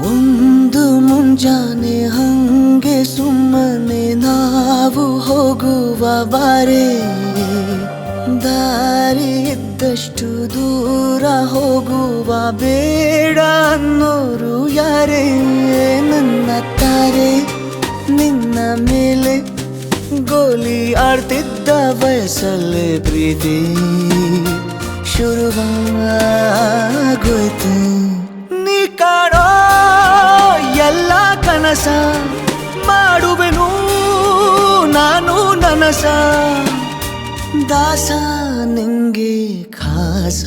ಒಂದು ಮುಂಜಾನೆ ಹಂಗೆ ಸುಮ್ಮನೆ ನಾವು ಹೋಗುವ ಬಾರೆ, ದಾರಿ ಇದ್ದಷ್ಟು ದೂರ ಹೋಗುವ ಬೇಡ ಅನ್ನೋರು ಯಾರೇ. ನನ್ನ ತಾರೆ ನಿನ್ನ ಮೇಲೆ ಗೋಲಿ ಆಡ್ತಿದ್ದ ವಯಸ್ಸಲ್ಲೇ ಪ್ರೀತಿ ಶುರುವಾಗೋಯ್ತು. ನೀ ಕಾಣೋ ಎಲ್ಲ ಕನಸ ಮಾಡುವೆನು ನಾನು ನನಸ, ದಾಸ ನಿಂಗೆ ಖಾಸ.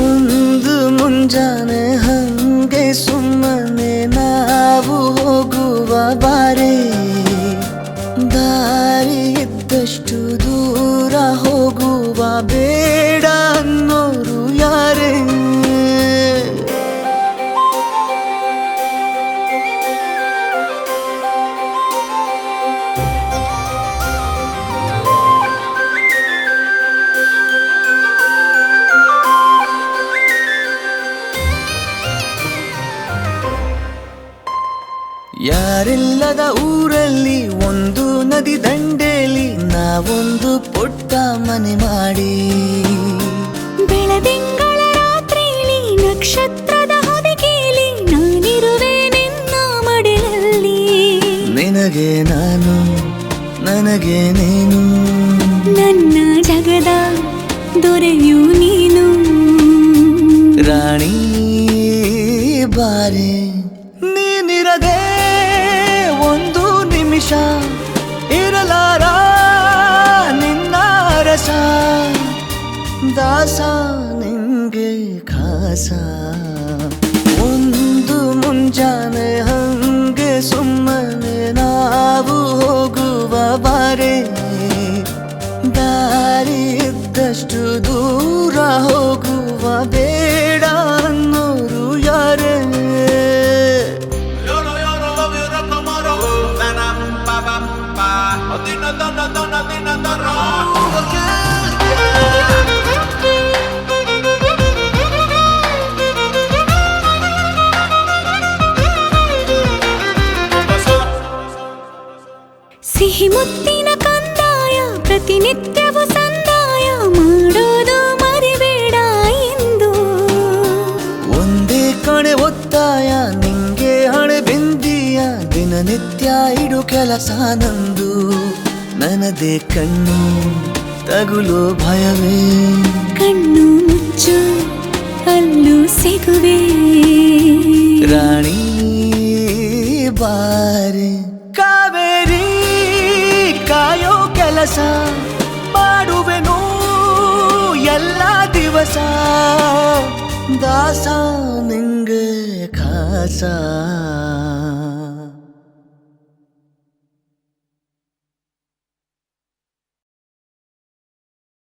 ಒಂದು ಮುಂಜಾನೆ ಹಂಗೆ ಸುಮ್ಮನೆ ನಾವು ಹೋಗುವ ಬಾರೆ, ದಾರಿ ಇದ್ದಷ್ಟು ದೂರ ಹೋಗುವ ಬೇಡ ಅನ್ನೋರು ಯಾರೇ. ಯಾರಿಲ್ಲದ ಊರಲ್ಲಿ ಒಂದು ನದಿ ದಂಡೆಯಲ್ಲಿ ನಾವೊಂದು ಪುಟ್ಟ ಮನೆ ಮಾಡಿ, ಬೆಳದಿಂಗಳ ರಾತ್ರಿಲಿ ನಕ್ಷತ್ರದ ಹೊದಿಕೆಯಲ್ಲಿ ನಾನಿರುವೆ ನಿನ್ನ ಮಡಿಲಲ್ಲಿ. ನಿನಗೆ ನಾನು ನನಗೆ ನೀನು, ನನ್ನ ಜಗದ ದೊರೆಯು ನೀನು. ರಾಣಿ ಬಾರೆ, ನೀನಿರದೆ ಒಂದು ನಿಮಿಷ ಇರಲಾರ ನಿನ್ನ ರಸ, ದಾಸ ನಿಂಗೆ ಖಾಸ. ಒಂದು ಮುಂಜಾನೆ ಹಂಗೆ ಸುಮ್ಮನೆ ನಾವು ಹೋಗುವ ಬಾರೆ, ದಾರಿ ಇದ್ದಷ್ಟು ದೂರ ಹೋಗುವ ಬೇಡ ಅನ್ನೋರು ಯಾರೇ. ಸಿಹಿ ಮುತ್ತಿನ ಕಂದಾಯ ಪ್ರತಿನಿತ್ಯವೂ ಸಂದಾಯ ಮಾಡೋದು ಮರಿಬೇಡ ಎಂದು. ಒಂದೇ ಕಣೆ ಒತ್ತಾಯ ನಿಂಗೆ ಹಣೆ ಬಿಂದಿಯ, ದಿನನಿತ್ಯ ಇಡು ಕೆಲಸ ನಂದು. ನನ್ನದೇ ಕಣ್ಣು ತಗುಲೋ ಭಯವೇ, ಕಣ್ಣು ಮುಚ್ಚು ಅಲ್ಲೂ ಸಿಗುವೆ. ರಾಣಿ ಬಾರೆ, ಕಾವೇರಿ ಕಾಯೋ ಕೆಲಸ ಮಾಡುವೆನು ಎಲ್ಲ ದಿವಸ, ದಾಸ ನಿಂಗೆ ಖಾಸ.